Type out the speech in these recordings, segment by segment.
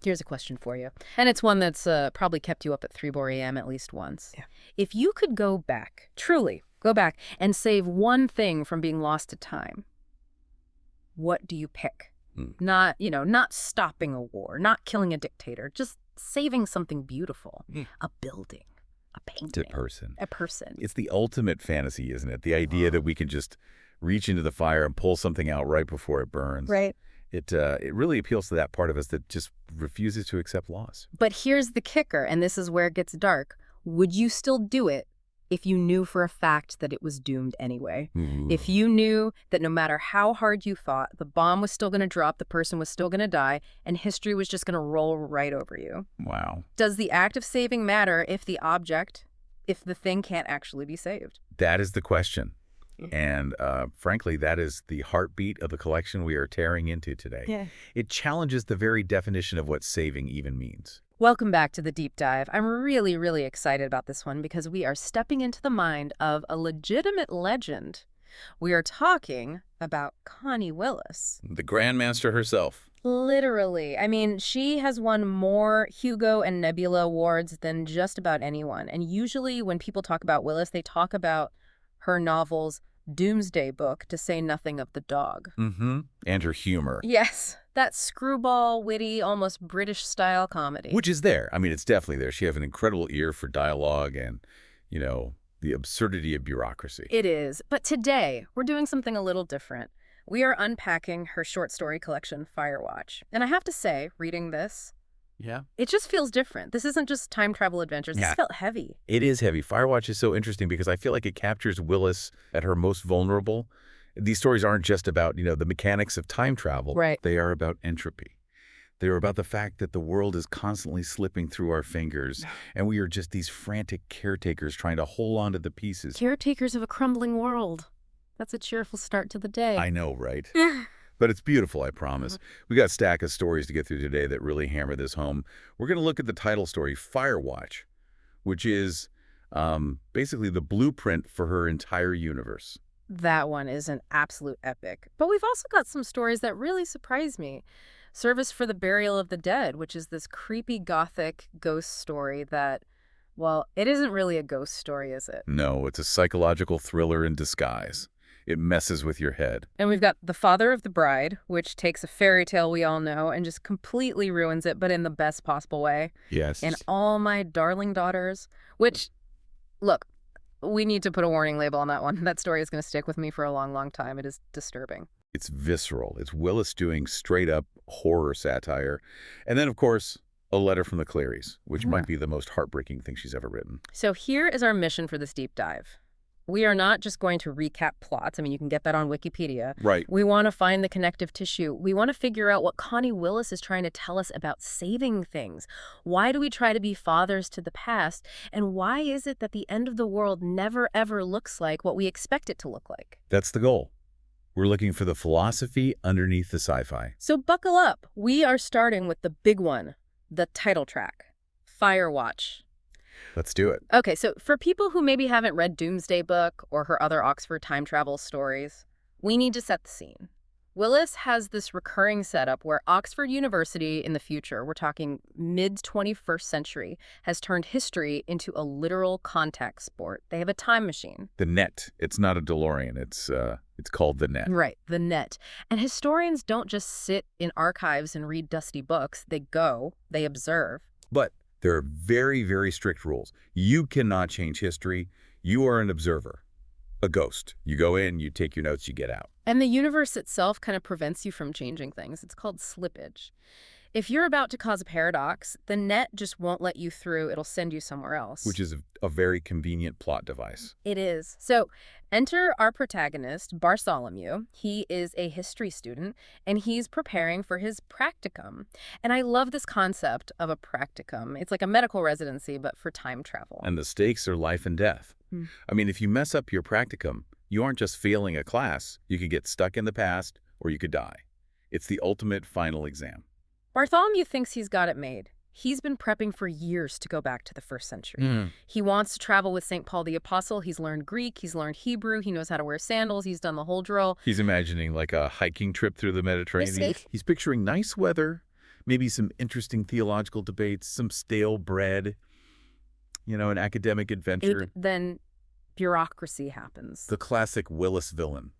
Here's a question for you. And it's one that's probably kept you up at 3 a.m. at least once. Yeah. If you could go back, truly go back, and save one thing from being lost to time, what do you pick? Not, not stopping a war, not killing a dictator, just saving something beautiful. A building, a painting. A person. A person. It's the ultimate fantasy, isn't it? The idea that we can just reach into the fire and pull something out right before it burns. Right. It really appeals to that part of us that just refuses to accept loss. But here's the kicker, and this is where it gets dark. Would you still do it if you knew for a fact that it was doomed anyway? Ooh. If you knew that no matter how hard you fought, the bomb was still going to drop, the person was still going to die, and history was just going to roll right over you? Wow. Does the act of saving matter if the thing can't actually be saved? That is the question. And frankly, that is the heartbeat of the collection we are tearing into today. Yeah. It challenges the very definition of what saving even means. Welcome back to the deep dive. I'm really, really excited about this one because we are stepping into the mind of a legitimate legend. We are talking about Connie Willis. The Grandmaster herself. Literally. I mean, she has won more Hugo and Nebula awards than just about anyone. And usually when people talk about Willis, they talk about her novel's Doomsday Book, to say nothing of The Dog. Mm-hmm. And her humor. Yes, that screwball, witty, almost British-style comedy. Which is there. I mean, it's definitely there. She has an incredible ear for dialogue and, the absurdity of bureaucracy. It is. But today, we're doing something a little different. We are unpacking her short story collection, Firewatch. And I have to say, reading this, it just feels different. This isn't just time travel adventures. This felt heavy. It is heavy. Firewatch is so interesting because I feel like it captures Willis at her most vulnerable. These stories aren't just about, the mechanics of time travel. Right. They are about entropy. They are about the fact that the world is constantly slipping through our fingers, and we are just these frantic caretakers trying to hold on to the pieces. Caretakers of a crumbling world. That's a cheerful start to the day. I know, right? But it's beautiful, I promise. We got a stack of stories to get through today that really hammer this home. We're going to look at the title story, Firewatch, which is basically the blueprint for her entire universe. That one is an absolute epic. But we've also got some stories that really surprised me. Service for the Burial of the Dead, which is this creepy gothic ghost story that, well, it isn't really a ghost story, is it? No, it's a psychological thriller in disguise. It messes with your head. And we've got The Father of the Bride, which takes a fairy tale we all know and just completely ruins it, but in the best possible way. Yes. And All My Darling Daughters, which, look, we need to put a warning label on that one. That story is going to stick with me for a long, long time. It is disturbing. It's visceral. It's Willis doing straight-up horror satire. And then, of course, A Letter from the Claries, which might be the most heartbreaking thing she's ever written. So here is our mission for this deep dive. We are not just going to recap plots. I mean, you can get that on Wikipedia. Right. We want to find the connective tissue. We want to figure out what Connie Willis is trying to tell us about saving things. Why do we try to be fathers to the past? And why is it that the end of the world never, ever looks like what we expect it to look like? That's the goal. We're looking for the philosophy underneath the sci-fi. So buckle up. We are starting with the big one, the title track, Firewatch. Let's do it. Okay, so for people who maybe haven't read Doomsday Book or her other Oxford time travel stories, we need to set the scene. Willis has this recurring setup where Oxford University in the future, we're talking mid-21st century, has turned history into a literal contact sport. They have a time machine. The net. It's not a DeLorean. It's called the net. Right, the net. And historians don't just sit in archives and read dusty books. They go, they observe. But there are very, very strict rules. You cannot change history. You are an observer, a ghost. You go in, you take your notes, you get out. And the universe itself kind of prevents you from changing things. It's called slippage. If you're about to cause a paradox, the net just won't let you through. It'll send you somewhere else. Which is a very convenient plot device. It is. So enter our protagonist, Bartholomew. He is a history student, and he's preparing for his practicum. And I love this concept of a practicum. It's like a medical residency, but for time travel. And the stakes are life and death. I mean, if you mess up your practicum, you aren't just failing a class. You could get stuck in the past, or you could die. It's the ultimate final exam. Bartholomew thinks he's got it made. He's been prepping for years to go back to the 1st century. He wants to travel with St. Paul the Apostle. He's learned Greek. He's learned Hebrew. He knows how to wear sandals. He's done the whole drill. He's imagining like a hiking trip through the Mediterranean. He's picturing nice weather, maybe some interesting theological debates, some stale bread, an academic adventure. Then bureaucracy happens. The classic Willis villain,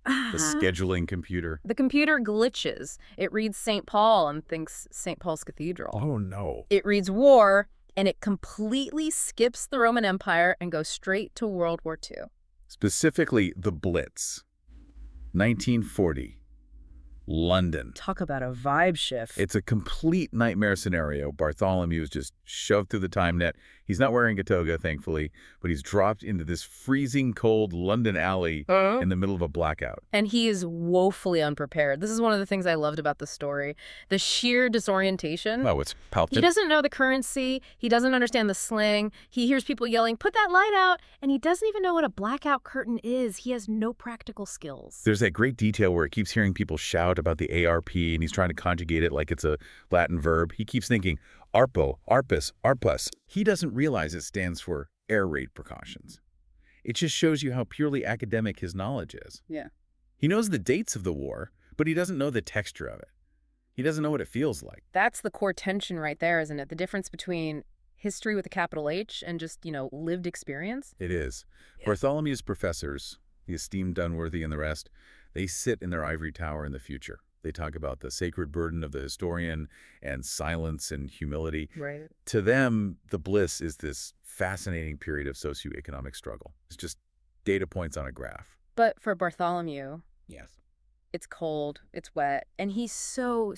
the scheduling computer. The computer glitches. It reads St. Paul and thinks St. Paul's Cathedral. Oh, no. It reads war, and it completely skips the Roman Empire and goes straight to World War II. Specifically, the Blitz. 1940. London. Talk about a vibe shift. It's a complete nightmare scenario. Bartholomew is just shoved through the time net. He's not wearing a toga, thankfully, but he's dropped into this freezing cold London alley in the middle of a blackout. And he is woefully unprepared. This is one of the things I loved about the story. The sheer disorientation. Oh, it's palpable. He doesn't know the currency. He doesn't understand the slang. He hears people yelling, "Put that light out!" And he doesn't even know what a blackout curtain is. He has no practical skills. There's that great detail where it keeps hearing people shout about the ARP, and he's trying to conjugate it like it's a Latin verb. He keeps thinking, ARPO, ARPUS, ARPUS. He doesn't realize it stands for air raid precautions. It just shows you how purely academic his knowledge is. Yeah. He knows the dates of the war, but he doesn't know the texture of it. He doesn't know what it feels like. That's the core tension right there, isn't it? The difference between history with a capital H and just, lived experience. It is. Yeah. Bartholomew's professors, the esteemed Dunworthy and the rest, they sit in their ivory tower in the future. They talk about the sacred burden of the historian and silence and humility. Right. To them, the Bliss is this fascinating period of socioeconomic struggle. It's just data points on a graph. But for Bartholomew, Yes. it's cold, it's wet, and he's so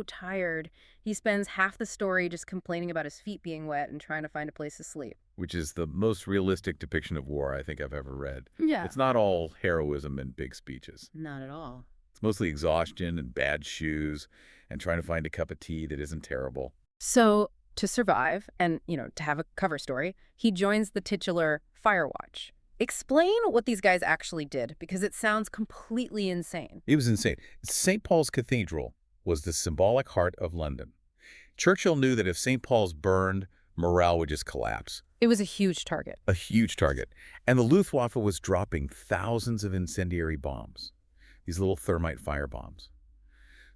tired. He spends half the story just complaining about his feet being wet and trying to find a place to sleep. Which is the most realistic depiction of war I think I've ever read. Yeah. It's not all heroism and big speeches. Not at all. It's mostly exhaustion and bad shoes and trying to find a cup of tea that isn't terrible. So, to survive and, to have a cover story, he joins the titular Firewatch. Explain what these guys actually did, because it sounds completely insane. It was insane. St. Paul's Cathedral was the symbolic heart of London. Churchill knew that if St. Paul's burned, morale would just collapse. It was a huge target. A huge target. And the Luftwaffe was dropping thousands of incendiary bombs, these little thermite fire bombs.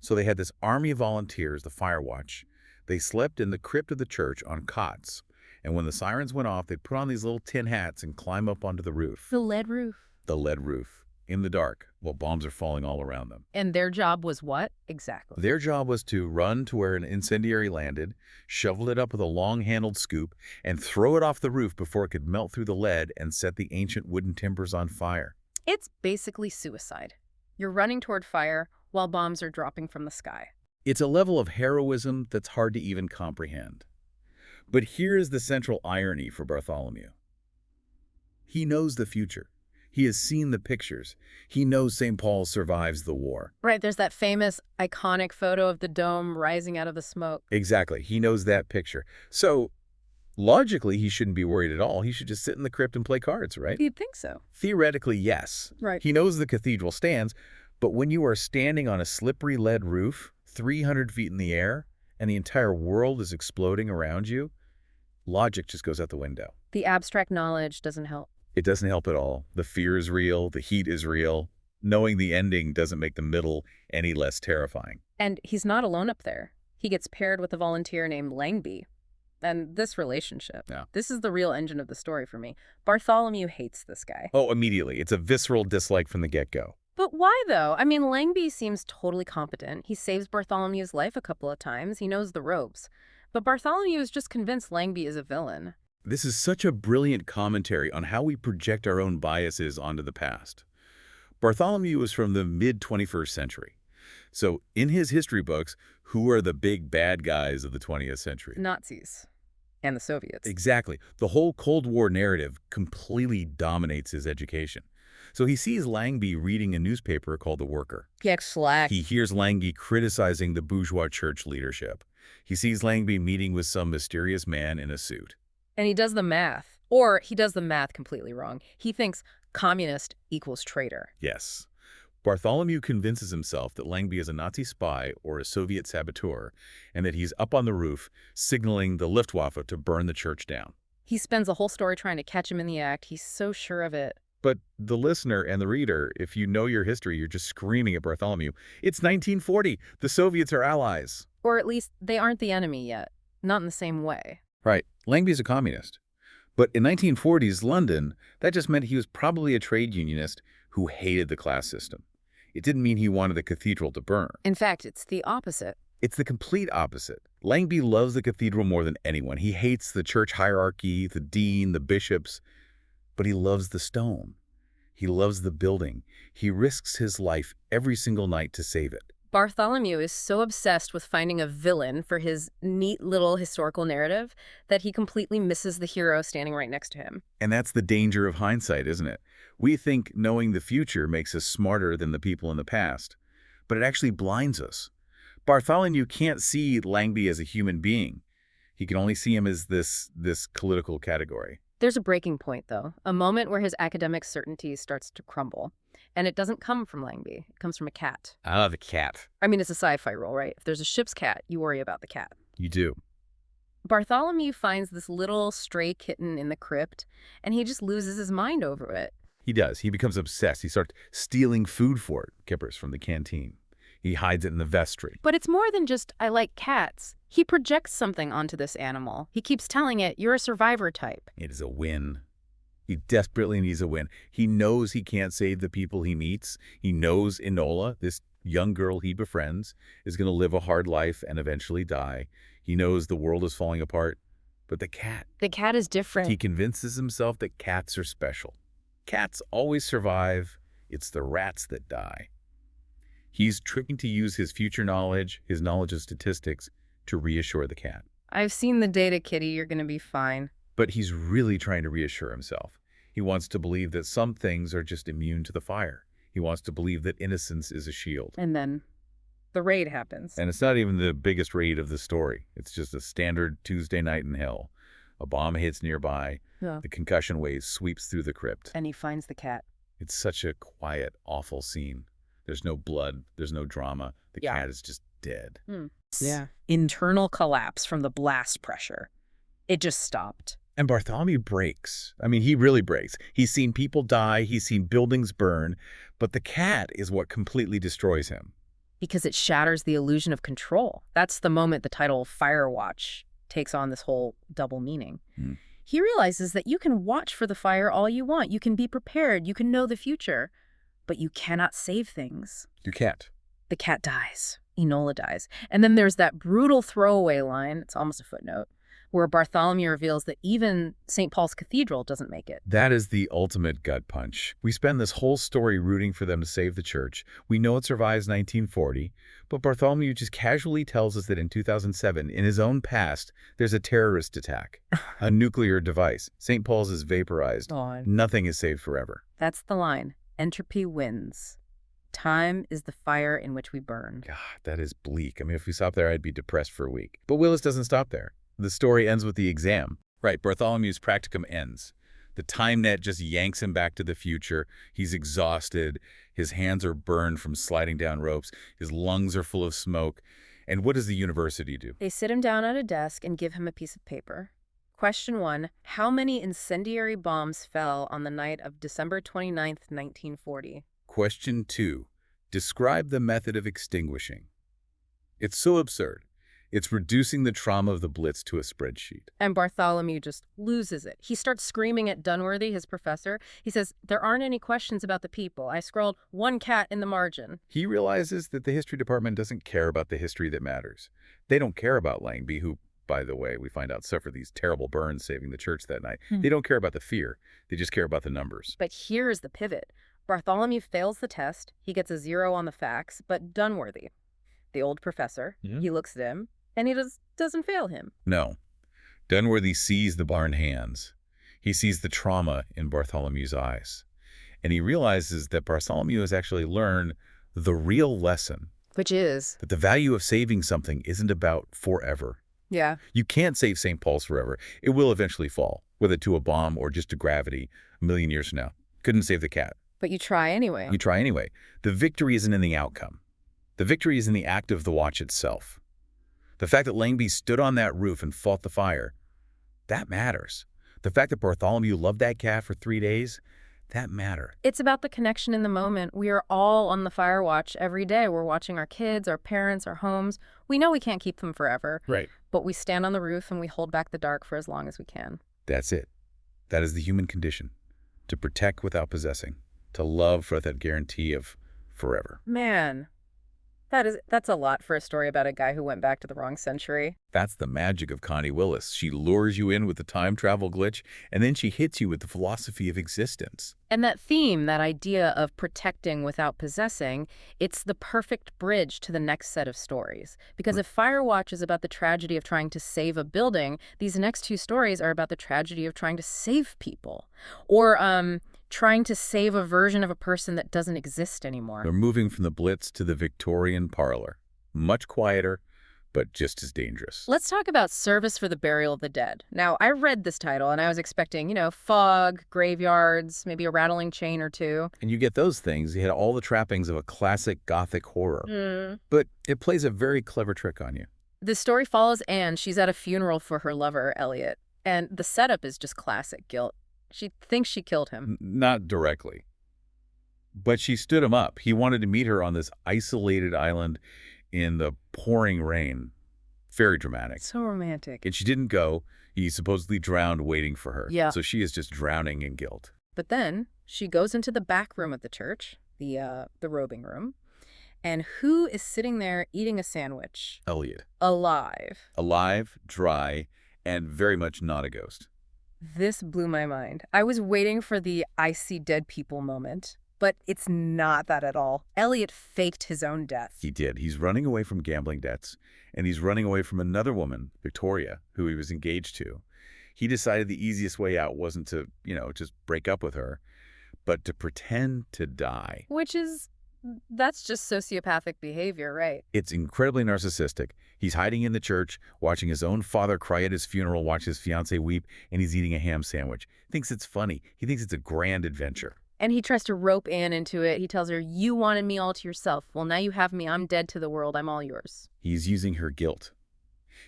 So they had this army of volunteers, the Firewatch. They slept in the crypt of the church on cots. And when the sirens went off, they'd put on these little tin hats and climb up onto the roof. The lead roof. The lead roof. In the dark, while bombs are falling all around them. And their job was what? Exactly. Their job was to run to where an incendiary landed, shovel it up with a long-handled scoop, and throw it off the roof before it could melt through the lead and set the ancient wooden timbers on fire. It's basically suicide. You're running toward fire while bombs are dropping from the sky. It's a level of heroism that's hard to even comprehend. But here is the central irony for Bartholomew. He knows the future. He has seen the pictures. He knows St. Paul survives the war. Right, there's that famous, iconic photo of the dome rising out of the smoke. Exactly. He knows that picture. So, logically, he shouldn't be worried at all. He should just sit in the crypt and play cards, right? You'd think so. Theoretically, yes. Right. He knows the cathedral stands, but when you are standing on a slippery lead roof, 300 feet in the air, and the entire world is exploding around you, logic just goes out the window. The abstract knowledge doesn't help. It doesn't help at all. The fear is real. The heat is real. Knowing the ending doesn't make the middle any less terrifying. And he's not alone up there. He gets paired with a volunteer named Langby. And this relationship, this is the real engine of the story for me. Bartholomew hates this guy. Oh, immediately. It's a visceral dislike from the get-go. But why, though? I mean, Langby seems totally competent. He saves Bartholomew's life a couple of times. He knows the ropes. But Bartholomew is just convinced Langby is a villain. This is such a brilliant commentary on how we project our own biases onto the past. Bartholomew was from the mid-21st century. So in his history books, who are the big bad guys of the 20th century? Nazis. And the Soviets. Exactly. The whole Cold War narrative completely dominates his education. So he sees Langby reading a newspaper called The Worker. He acts slack. He hears Langby criticizing the bourgeois church leadership. He sees Langby meeting with some mysterious man in a suit. And he does the math. Or he does the math completely wrong. He thinks communist equals traitor. Yes. Bartholomew convinces himself that Langby is a Nazi spy or a Soviet saboteur, and that he's up on the roof signaling the Luftwaffe to burn the church down. He spends the whole story trying to catch him in the act. He's so sure of it. But the listener and the reader, if you know your history, you're just screaming at Bartholomew. It's 1940. The Soviets are allies. Or at least they aren't the enemy yet. Not in the same way. Right. Langby's a communist. But in 1940s London, that just meant he was probably a trade unionist who hated the class system. It didn't mean he wanted the cathedral to burn. In fact, it's the opposite. It's the complete opposite. Langby loves the cathedral more than anyone. He hates the church hierarchy, the dean, the bishops, but he loves the stone. He loves the building. He risks his life every single night to save it. Bartholomew is so obsessed with finding a villain for his neat little historical narrative that he completely misses the hero standing right next to him. And that's the danger of hindsight, isn't it? We think knowing the future makes us smarter than the people in the past, but it actually blinds us. Bartholomew can't see Langby as a human being. He can only see him as this political category. There's a breaking point, though, a moment where his academic certainty starts to crumble. And it doesn't come from Langby. It comes from a cat. Ah, the cat. I mean, it's a sci-fi rule, right? If there's a ship's cat, you worry about the cat. You do. Bartholomew finds this little stray kitten in the crypt, and he just loses his mind over it. He does. He becomes obsessed. He starts stealing food for it, kippers from the canteen. He hides it in the vestry. But it's more than just, I like cats. He projects something onto this animal. He keeps telling it, you're a survivor type. It is a win. He desperately needs a win. He knows he can't save the people he meets. He knows Enola, this young girl he befriends, is going to live a hard life and eventually die. He knows the world is falling apart. But the cat... The cat is different. He convinces himself that cats are special. Cats always survive. It's the rats that die. He's trying to use his future knowledge, his knowledge of statistics, to reassure the cat. I've seen the data, kitty. You're going to be fine. But he's really trying to reassure himself. He wants to believe that some things are just immune to the fire. He wants to believe that innocence is a shield. And then the raid happens. And it's not even the biggest raid of the story. It's just a standard Tuesday night in hell. A bomb hits nearby. Yeah. The concussion wave sweeps through the crypt. And he finds the cat. It's such a quiet, awful scene. There's no blood. There's no drama. The cat is just dead. Yeah. Internal collapse from the blast pressure. It just stopped. And Bartholomew breaks. I mean, he really breaks. He's seen people die. He's seen buildings burn. But the cat is what completely destroys him. Because it shatters the illusion of control. That's the moment the title Firewatch takes on this whole double meaning. He realizes that you can watch for the fire all you want. You can be prepared. You can know the future. But you cannot save things. You can't. The cat dies. Enola dies. And then there's that brutal throwaway line, it's almost a footnote, where Bartholomew reveals that even St. Paul's Cathedral doesn't make it. That is the ultimate gut punch. We spend this whole story rooting for them to save the church. We know it survives 1940, but Bartholomew just casually tells us that in 2007, in his own past, there's a terrorist attack, a nuclear device. St. Paul's is vaporized. Nothing is saved forever. That's the line. Entropy wins. Time is the fire in which we burn. God, that is bleak. I mean, if we stopped there, I'd be depressed for a week. But Willis doesn't stop there. The story ends with the exam. Right, Bartholomew's practicum ends. The time net just yanks him back to the future. He's exhausted. His hands are burned from sliding down ropes. His lungs are full of smoke. And what does the university do? They sit him down at a desk and give him a piece of paper. Question 1. How many incendiary bombs fell on the night of December 29th, 1940? Question 2. Describe the method of extinguishing. It's so absurd. It's reducing the trauma of the Blitz to a spreadsheet. And Bartholomew just loses it. He starts screaming at Dunworthy, his professor. He says, there aren't any questions about the people. I scrawled one cat in the margin. He realizes that the history department doesn't care about the history that matters. They don't care about Langby, who, by the way, we find out suffered these terrible burns saving the church that night. They don't care about the fear. They just care about the numbers. But here's the pivot. Bartholomew fails the test. He gets a 0 on the facts. But Dunworthy, the old professor, he looks at him, and he doesn't fail him. No. Dunworthy sees the burned hands. He sees the trauma in Bartholomew's eyes. And he realizes that Bartholomew has actually learned the real lesson. Which is? That the value of saving something isn't about forever. Yeah. You can't save St. Paul's forever. It will eventually fall, whether to a bomb or just to gravity, a million years from now. Couldn't save the cat. But you try anyway. You try anyway. The victory isn't in the outcome. The victory is in the act of the watch itself. The fact that Langby stood on that roof and fought the fire, that matters. The fact that Bartholomew loved that cat for 3 days, that matter? It's about the connection in the moment. We are all on the fire watch every day. We're watching our kids, our parents, our homes. We know we can't keep them forever, Right. but we stand on the roof and we hold back the dark for as long as we can. That's it. That is the human condition. To protect without possessing. To love for that guarantee of forever. Man, that's a lot for a story about a guy who went back to the wrong century. That's the magic of Connie Willis. She lures you in with the time travel glitch, and then she hits you with the philosophy of existence. And that theme, that idea of protecting without possessing, it's the perfect bridge to the next set of stories. Because if Firewatch is about the tragedy of trying to save a building, these next two stories are about the tragedy of trying to save people. Or, trying to save a version of a person that doesn't exist anymore. They're moving from the Blitz to the Victorian parlor. Much quieter, but just as dangerous. Let's talk about Service for the Burial of the Dead. Now, I read this title and I was expecting, fog, graveyards, maybe a rattling chain or two. And you get those things. You had all the trappings of a classic Gothic horror. But it plays a very clever trick on you. The story follows Anne. She's at a funeral for her lover, Elliot. And the setup is just classic guilt. She thinks she killed him. Not directly. But she stood him up. He wanted to meet her on this isolated island in the pouring rain. Very dramatic. So romantic. And she didn't go. He supposedly drowned waiting for her. Yeah. So she is just drowning in guilt. But then she goes into the back room of the church, the robing room. And who is sitting there eating a sandwich? Elliot. Alive. Alive, dry, and very much not a ghost. This blew my mind. I was waiting for the I see dead people moment, but it's not that at all. Elliot faked his own death. He did. He's running away from gambling debts, and he's running away from another woman, Victoria, who he was engaged to. He decided the easiest way out wasn't to, just break up with her, but to pretend to die. That's just sociopathic behavior, right? It's incredibly narcissistic. He's hiding in the church, watching his own father cry at his funeral, watch his fiancée weep, and he's eating a ham sandwich. He thinks it's funny. He thinks it's a grand adventure. And he tries to rope Anne into it. He tells her, you wanted me all to yourself. Well, now you have me. I'm dead to the world. I'm all yours. He's using her guilt.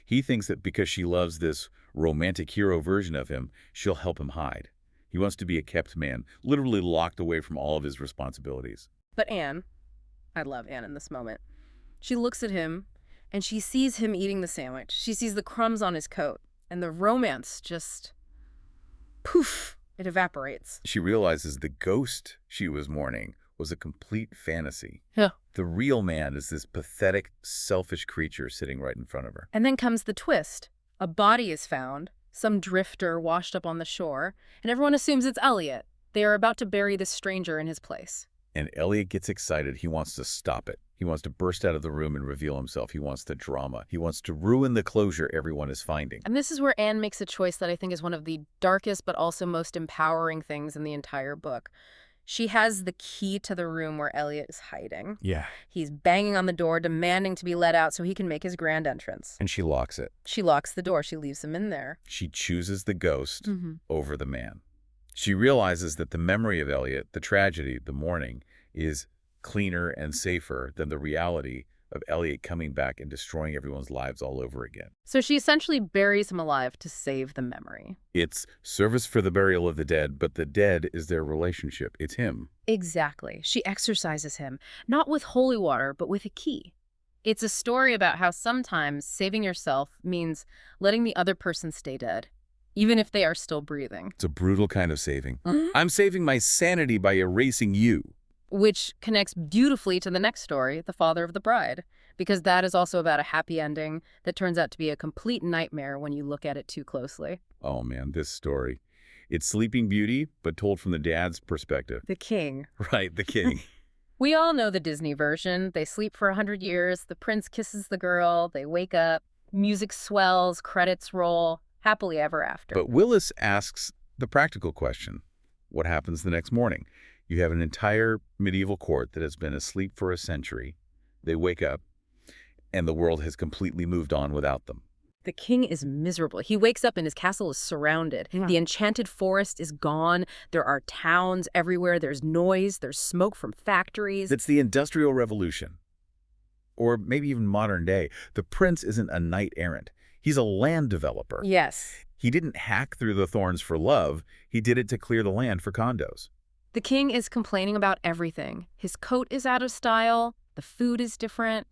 He thinks that because she loves this romantic hero version of him, she'll help him hide. He wants to be a kept man, literally locked away from all of his responsibilities. But Anne, I love Anne in this moment. She looks at him and she sees him eating the sandwich. She sees the crumbs on his coat and the romance just, poof, it evaporates. She realizes the ghost she was mourning was a complete fantasy. Yeah. The real man is this pathetic, selfish creature sitting right in front of her. And then comes the twist. A body is found, some drifter washed up on the shore, and everyone assumes it's Elliot. They are about to bury this stranger in his place. And Elliot gets excited. He wants to stop it. He wants to burst out of the room and reveal himself. He wants the drama. He wants to ruin the closure everyone is finding. And this is where Anne makes a choice that I think is one of the darkest but also most empowering things in the entire book. She has the key to the room where Elliot is hiding. Yeah. He's banging on the door, demanding to be let out so he can make his grand entrance. And she locks it. She locks the door. She leaves him in there. She chooses the ghost over the man. She realizes that the memory of Elliot, the tragedy, the mourning, is cleaner and safer than the reality of Elliot coming back and destroying everyone's lives all over again. So she essentially buries him alive to save the memory. It's service for the burial of the dead, but the dead is their relationship. It's him. Exactly. She exorcises him, not with holy water, but with a key. It's a story about how sometimes saving yourself means letting the other person stay dead, even if they are still breathing. It's a brutal kind of saving. I'm saving my sanity by erasing you. Which connects beautifully to the next story, The Father of the Bride, because that is also about a happy ending that turns out to be a complete nightmare when you look at it too closely. Oh man, this story. It's Sleeping Beauty, but told from the dad's perspective. The king. Right, the king. We all know the Disney version. They sleep for 100 years, the prince kisses the girl, they wake up, music swells, credits roll, happily ever after. But Willis asks the practical question. What happens the next morning? You have an entire medieval court that has been asleep for a century. They wake up, and the world has completely moved on without them. The king is miserable. He wakes up and his castle is surrounded. Yeah. The enchanted forest is gone. There are towns everywhere. There's noise. There's smoke from factories. It's the Industrial Revolution. Or maybe even modern day. The prince isn't a knight errant. He's a land developer. Yes. He didn't hack through the thorns for love. He did it to clear the land for condos. The king is complaining about everything. His coat is out of style, the food is different,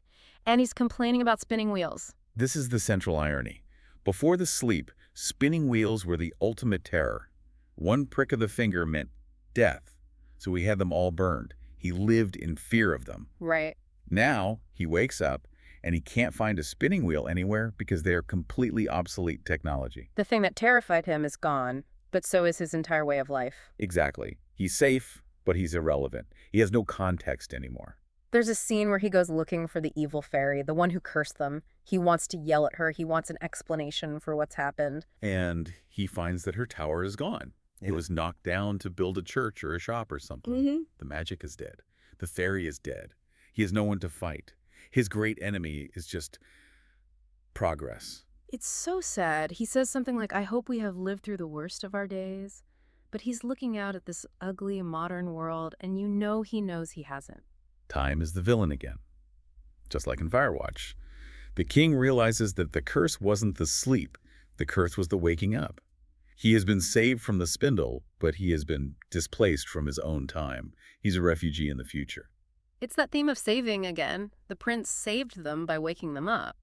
and he's complaining about spinning wheels. This is the central irony. Before the sleep, spinning wheels were the ultimate terror. One prick of the finger meant death, so he had them all burned. He lived in fear of them. Right. Now, he wakes up, and he can't find a spinning wheel anywhere because they are completely obsolete technology. The thing that terrified him is gone, but so is his entire way of life. Exactly. He's safe, but he's irrelevant. He has no context anymore. There's a scene where he goes looking for the evil fairy, the one who cursed them. He wants to yell at her. He wants an explanation for what's happened. And he finds that her tower is gone. It was knocked down to build a church or a shop or something. The magic is dead. The fairy is dead. He has no one to fight. His great enemy is just progress. It's so sad. He says something like, I hope we have lived through the worst of our days. But he's looking out at this ugly, modern world, and you know he knows he hasn't. Time is the villain again. Just like in Firewatch. The king realizes that the curse wasn't the sleep. The curse was the waking up. He has been saved from the spindle, but he has been displaced from his own time. He's a refugee in the future. It's that theme of saving again. The prince saved them by waking them up.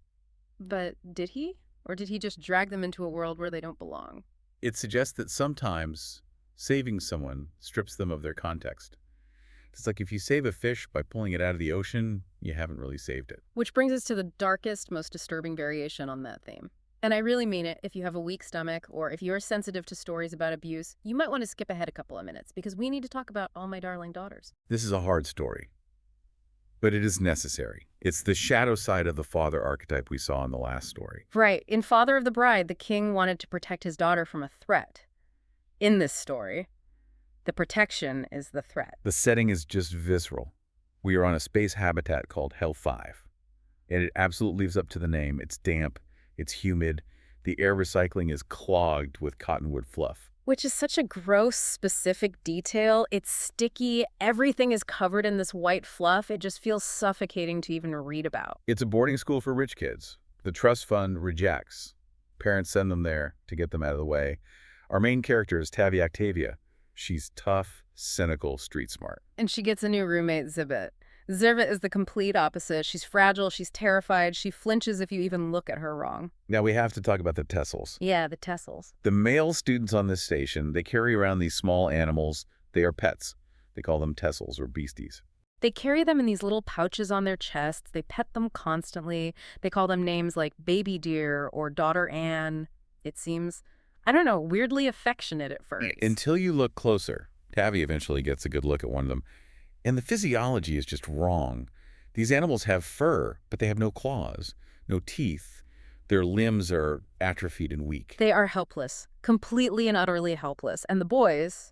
But did he? Or did he just drag them into a world where they don't belong? It suggests that sometimes saving someone strips them of their context. It's like if you save a fish by pulling it out of the ocean, you haven't really saved it. Which brings us to the darkest, most disturbing variation on that theme. And I really mean it. If you have a weak stomach or if you're sensitive to stories about abuse, you might want to skip ahead a couple of minutes because we need to talk about All My Darling Daughters. This is a hard story, but it is necessary. It's the shadow side of the father archetype we saw in the last story. Right. In Father of the Bride, the king wanted to protect his daughter from a threat. In this story, the protection is the threat. The setting is just visceral. We are on a space habitat called Hell 5, and it absolutely lives up to the name. It's damp, it's humid, the air recycling is clogged with cottonwood fluff. Which is such a gross, specific detail. It's sticky. Everything is covered in this white fluff. It just feels suffocating to even read about. It's a boarding school for rich kids. The trust fund rejects. Parents send them there to get them out of the way. Our main character is Tavi Octavia. She's tough, cynical, street smart. And she gets a new roommate, Zibit. Zibit is the complete opposite. She's fragile, she's terrified, she flinches if you even look at her wrong. Now we have to talk about the Tessels. Yeah, the Tessels. The male students on this station, they carry around these small animals. They are pets. They call them Tessels or beasties. They carry them in these little pouches on their chests. They pet them constantly. They call them names like Baby Dear or Daughter Anne. It seems, I don't know, weirdly affectionate at first. Until you look closer. Tavi eventually gets a good look at one of them. And the physiology is just wrong. These animals have fur, but they have no claws, no teeth. Their limbs are atrophied and weak. They are helpless, completely and utterly helpless. And the boys,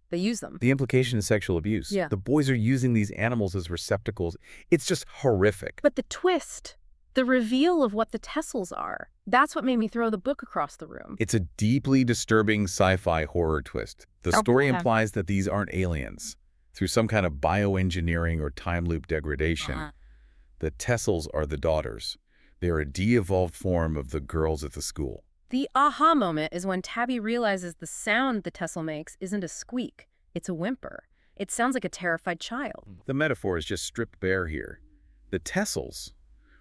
they use them. The implication is sexual abuse. Yeah. The boys are using these animals as receptacles. It's just horrific. But the twist, the reveal of what the Tessels are, that's what made me throw the book across the room. It's a deeply disturbing sci-fi horror twist. The story implies that these aren't aliens. Through some kind of bioengineering or time loop degradation, the Tessels are the daughters. They are a de-evolved form of the girls at the school. The aha moment is when Tabby realizes the sound the Tessel makes isn't a squeak, it's a whimper. It sounds like a terrified child. The metaphor is just stripped bare here. The Tessels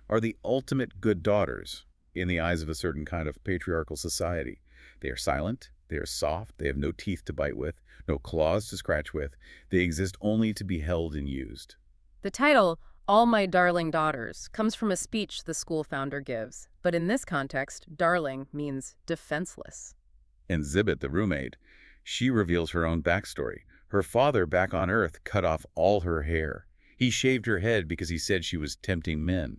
are the ultimate good daughters in the eyes of a certain kind of patriarchal society. They are silent, they are soft, they have no teeth to bite with, no claws to scratch with. They exist only to be held and used. The title, All My Darling Daughters, comes from a speech the school founder gives. But in this context, darling means defenseless. And Zibit, the roommate, she reveals her own backstory. Her father, back on Earth, cut off all her hair. He shaved her head because he said she was tempting men.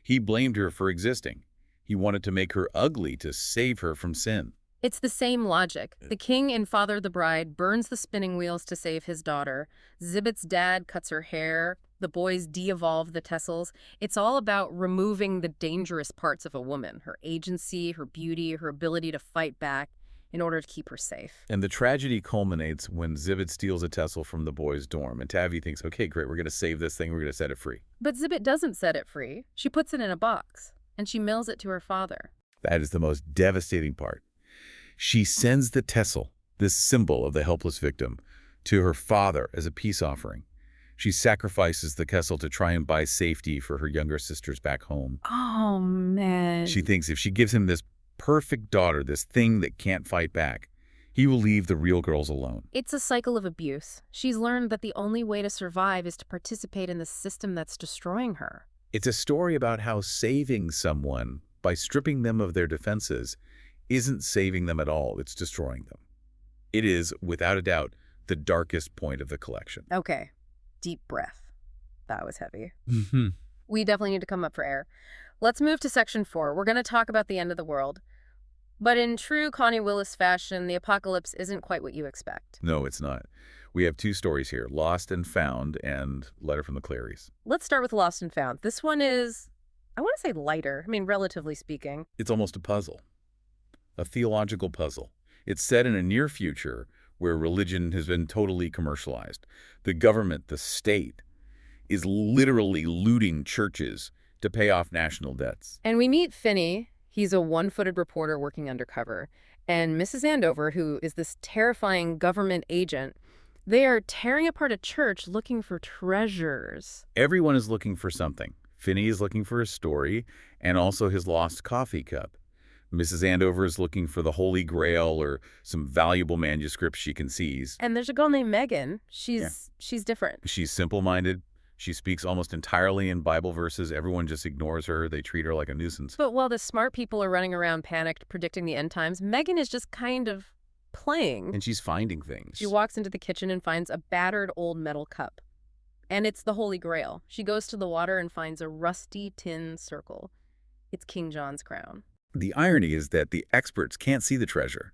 He blamed her for existing. He wanted to make her ugly to save her from sin. It's the same logic. The king in Father the Bride burns the spinning wheels to save his daughter. Zibit's dad cuts her hair. The boys de-evolve the Tessels. It's all about removing the dangerous parts of a woman, her agency, her beauty, her ability to fight back in order to keep her safe. And the tragedy culminates when Zibit steals a Tessel from the boys' dorm. And Tavi thinks, okay, great, we're going to save this thing. We're going to set it free. But Zibit doesn't set it free. She puts it in a box, and she mails it to her father. That is the most devastating part. She sends the Tessel, this symbol of the helpless victim, to her father as a peace offering. She sacrifices the castle to try and buy safety for her younger sisters back home. Oh, She man. thinks if she gives him this perfect daughter, this thing that can't fight back, he will leave the real girls alone. It's a cycle of abuse. She's learned that the only way to survive is to participate in the system that's destroying her. It's a story about how saving someone by stripping them of their defenses isn't saving them at all, it's destroying them. It is, without a doubt, the darkest point of the collection. Okay, deep breath. That was heavy. Mhm. We definitely need to come up for air. Let's move to section 4. We're going to talk about the end of the world. But in true Connie Willis fashion, the apocalypse isn't quite what you expect. No, it's not. We have two stories here, Lost and Found and Letter from the Clarys. Let's start with Lost and Found. This one is, I want to say lighter. I mean, relatively speaking. It's almost a puzzle, a theological puzzle. It's set in a near future where religion has been totally commercialized. The government, the state, is literally looting churches to pay off national debts. And we meet Finney. He's a one-footed reporter working undercover. And Mrs. Andover, who is this terrifying government agent, they are tearing apart a church looking for treasures. Everyone is looking for something. Finney is looking for a story and also his lost coffee cup. Mrs. Andover is looking for the Holy Grail or some valuable manuscripts she can seize. And there's a girl named Megan. She's different. She's simple-minded. She speaks almost entirely in Bible verses. Everyone just ignores her. They treat her like a nuisance. But while the smart people are running around panicked, predicting the end times, Megan is just kind of playing. And she's finding things. She walks into the kitchen and finds a battered old metal cup. And it's the Holy Grail. She goes to the water and finds a rusty tin circle. It's King John's crown. The irony is that the experts can't see the treasure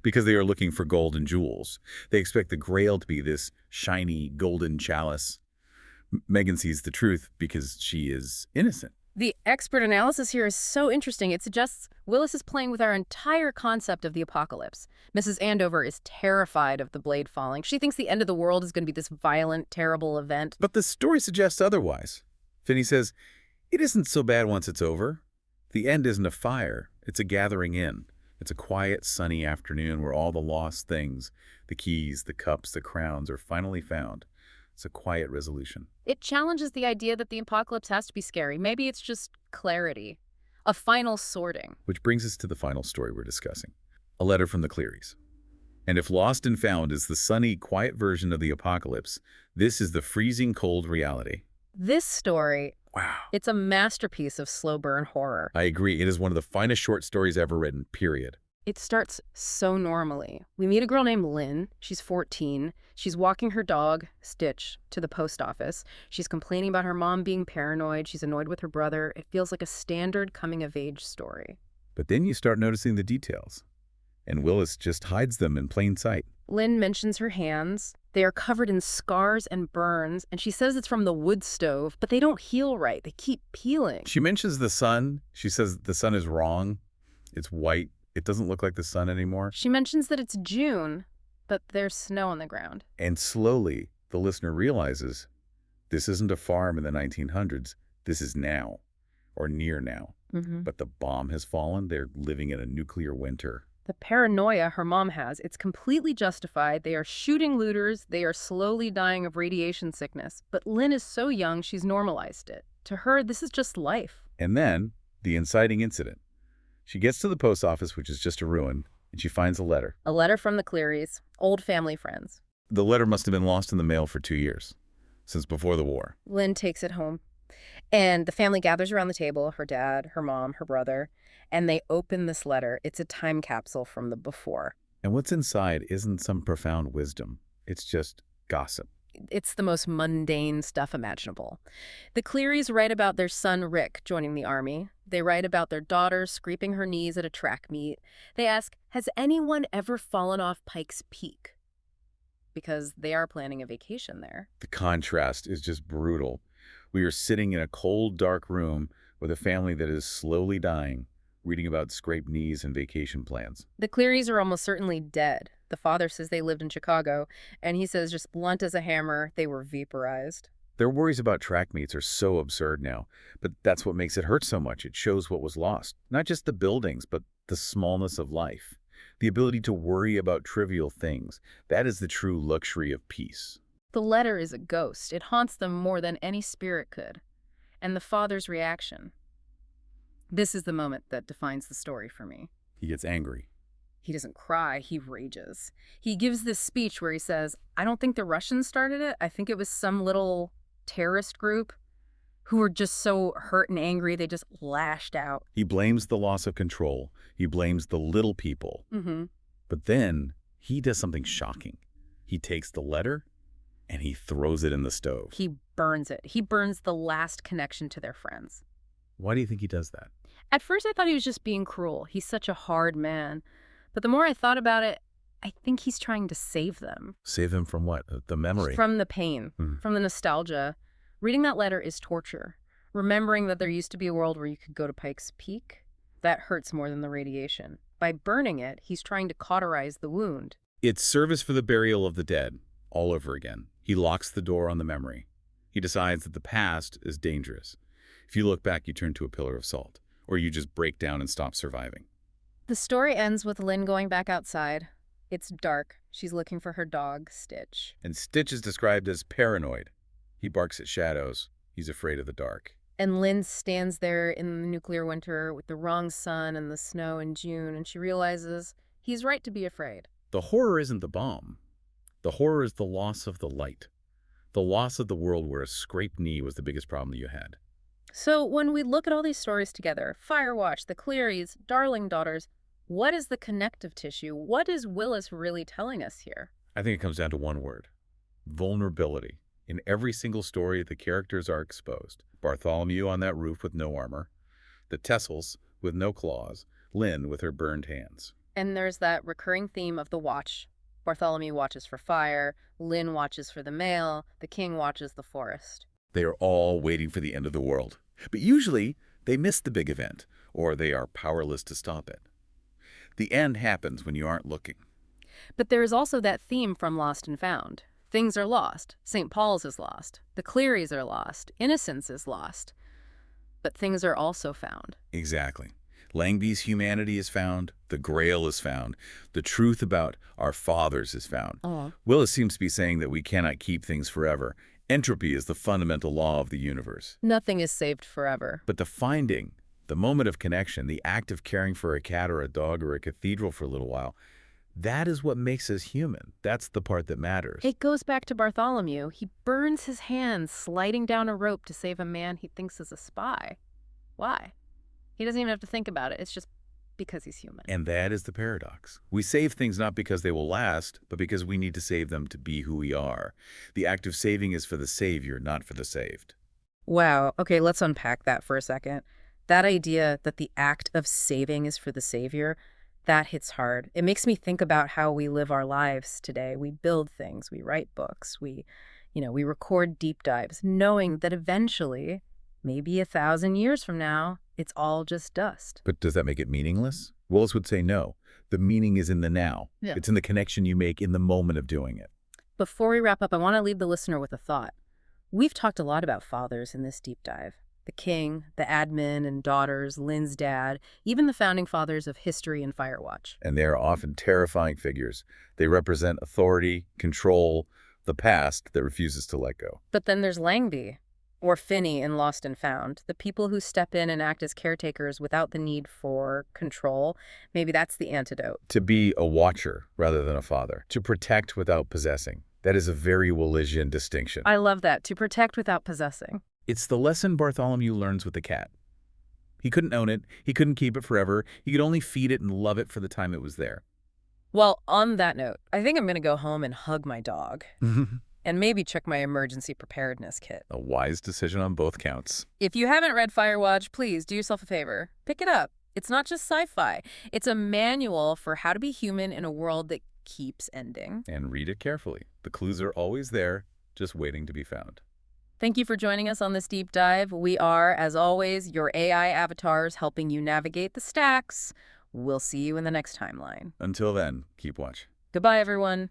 because they are looking for gold and jewels. They expect the Grail to be this shiny golden chalice. Megan sees the truth because she is innocent. The expert analysis here is so interesting. It suggests Willis is playing with our entire concept of the apocalypse. Mrs. Andover is terrified of the blade falling. She thinks the end of the world is going to be this violent, terrible event. But the story suggests otherwise. Finney says, it isn't so bad once it's over. The end isn't a fire. It's a gathering in. It's a quiet, sunny afternoon where all the lost things, the keys, the cups, the crowns, are finally found. It's a quiet resolution. It challenges the idea that the apocalypse has to be scary. Maybe it's just clarity, a final sorting. Which brings us to the final story we're discussing, A Letter from the Clarys. And if Lost and Found is the sunny, quiet version of the apocalypse, this is the freezing cold reality. This story, Wow. it's a masterpiece of slow burn horror. I agree. It is one of the finest short stories ever written, period. It starts so normally. We meet a girl named Lynn. She's 14. She's walking her dog, Stitch, to the post office. She's complaining about her mom being paranoid. She's annoyed with her brother. It feels like a standard coming-of-age story. But then you start noticing the details, and Willis just hides them in plain sight. Lynn mentions her hands. They are covered in scars and burns, and she says it's from the wood stove, but they don't heal right. They keep peeling. She mentions the sun. She says the sun is wrong. It's white. It doesn't look like the sun anymore. She mentions that it's June, but there's snow on the ground. And slowly, the listener realizes this isn't a farm in the 1900s. This is now, or near now. But the bomb has fallen. They're living in a nuclear winter. The paranoia her mom has, it's completely justified. They are shooting looters. They are slowly dying of radiation sickness. But Lynn is so young, she's normalized it. To her, this is just life. And then, the inciting incident. She gets to the post office, which is just a ruin, and she finds a letter. A letter from the Clarys, old family friends. The letter must have been lost in the mail for 2 years, since before the war. Lynn takes it home. And the family gathers around the table, her dad, her mom, her brother, and they open this letter. It's a time capsule from the before. And what's inside isn't some profound wisdom. It's just gossip. It's the most mundane stuff imaginable. The Clarys write about their son Rick joining the army. They write about their daughter scraping her knees at a track meet. They ask, has anyone ever fallen off Pike's Peak? Because they are planning a vacation there. The contrast is just brutal. We are sitting in a cold, dark room with a family that is slowly dying, reading about scraped knees and vacation plans. The Clarys are almost certainly dead. The father says they lived in Chicago, and he says just blunt as a hammer, they were vaporized. Their worries about track meets are so absurd now, but that's what makes it hurt so much. It shows what was lost. Not just the buildings, but the smallness of life. The ability to worry about trivial things. That is the true luxury of peace. The letter is a ghost. It haunts them more than any spirit could. And the father's reaction. This is the moment that defines the story for me. He gets angry. He doesn't cry, he rages. He gives this speech where he says, I don't think the Russians started it. I think it was some little terrorist group who were just so hurt and angry, they just lashed out. He blames the loss of control. He blames the little people. But then he does something shocking. He takes the letter and he throws it in the stove. He burns it. He burns the last connection to their friends. Why do you think he does that? At first I thought he was just being cruel. He's such a hard man. But the more I thought about it, I think he's trying to save them. Save them from what? The memory? From the pain, from the nostalgia. Reading that letter is torture. Remembering that there used to be a world where you could go to Pike's Peak, that hurts more than the radiation. By burning it, he's trying to cauterize the wound. It's service for the burial of the dead, all over again. He locks the door on the memory. He decides that the past is dangerous. If you look back, you turn to a pillar of salt, or you just break down and stop surviving. The story ends with Lynn going back outside. It's dark. She's looking for her dog, Stitch. And Stitch is described as paranoid. He barks at shadows. He's afraid of the dark. And Lynn stands there in the nuclear winter with the wrong sun and the snow in June, and she realizes he's right to be afraid. The horror isn't the bomb. The horror is the loss of the light. The loss of the world where a scraped knee was the biggest problem you had. So when we look at all these stories together, Firewatch, the Clearys, Darling Daughters, what is the connective tissue? What is Willis really telling us here? I think it comes down to one word: vulnerability. In every single story, the characters are exposed. Bartholomew on that roof with no armor, the Tessels with no claws, Lynn with her burned hands. And there's that recurring theme of the watch. Bartholomew watches for fire, Lynn watches for the mail, the king watches the forest. They are all waiting for the end of the world. But usually, they miss the big event, or they are powerless to stop it. The end happens when you aren't looking. But there is also that theme from Lost and Found. Things are lost. St. Paul's is lost. The Clearys are lost. Innocence is lost. But things are also found. Exactly. Langby's humanity is found. The Grail is found. The truth about our fathers is found. Willis seems to be saying that we cannot keep things forever. Entropy is the fundamental law of the universe. Nothing is saved forever. But the finding, the moment of connection, the act of caring for a cat or a dog or a cathedral for a little while, that is what makes us human. That's the part that matters. It goes back to Bartholomew. He burns his hands sliding down a rope to save a man he thinks is a spy. Why? He doesn't even have to think about it. It's just because he's human. And that is the paradox. We save things not because they will last, but because we need to save them to be who we are. The act of saving is for the savior, not for the saved. Wow. Okay, let's unpack that for a second. That idea that the act of saving is for the savior, that hits hard. It makes me think about how we live our lives today. We build things, we write books, we record deep dives, knowing that eventually, maybe 1,000 years from now, it's all just dust. But does that make it meaningless? Willis would say no. The meaning is in the now. Yeah. It's in the connection you make in the moment of doing it. Before we wrap up, I want to leave the listener with a thought. We've talked a lot about fathers in this deep dive. The king, the admin and daughters, Lynn's dad, even the founding fathers of history and Firewatch. And they are often terrifying figures. They represent authority, control, the past that refuses to let go. But then there's Langby, or Finney in Lost and Found, the people who step in and act as caretakers without the need for control. Maybe that's the antidote. To be a watcher rather than a father. To protect without possessing. That is a very Willisian distinction. I love that. To protect without possessing. It's the lesson Bartholomew learns with the cat. He couldn't own it. He couldn't keep it forever. He could only feed it and love it for the time it was there. Well, on that note, I think I'm going to go home and hug my dog. And maybe check my emergency preparedness kit. A wise decision on both counts. If you haven't read Firewatch, please do yourself a favor. Pick it up. It's not just sci-fi. It's a manual for how to be human in a world that keeps ending. And read it carefully. The clues are always there, just waiting to be found. Thank you for joining us on this deep dive. We are, as always, your AI avatars helping you navigate the stacks. We'll see you in the next timeline. Until then, keep watch. Goodbye, everyone.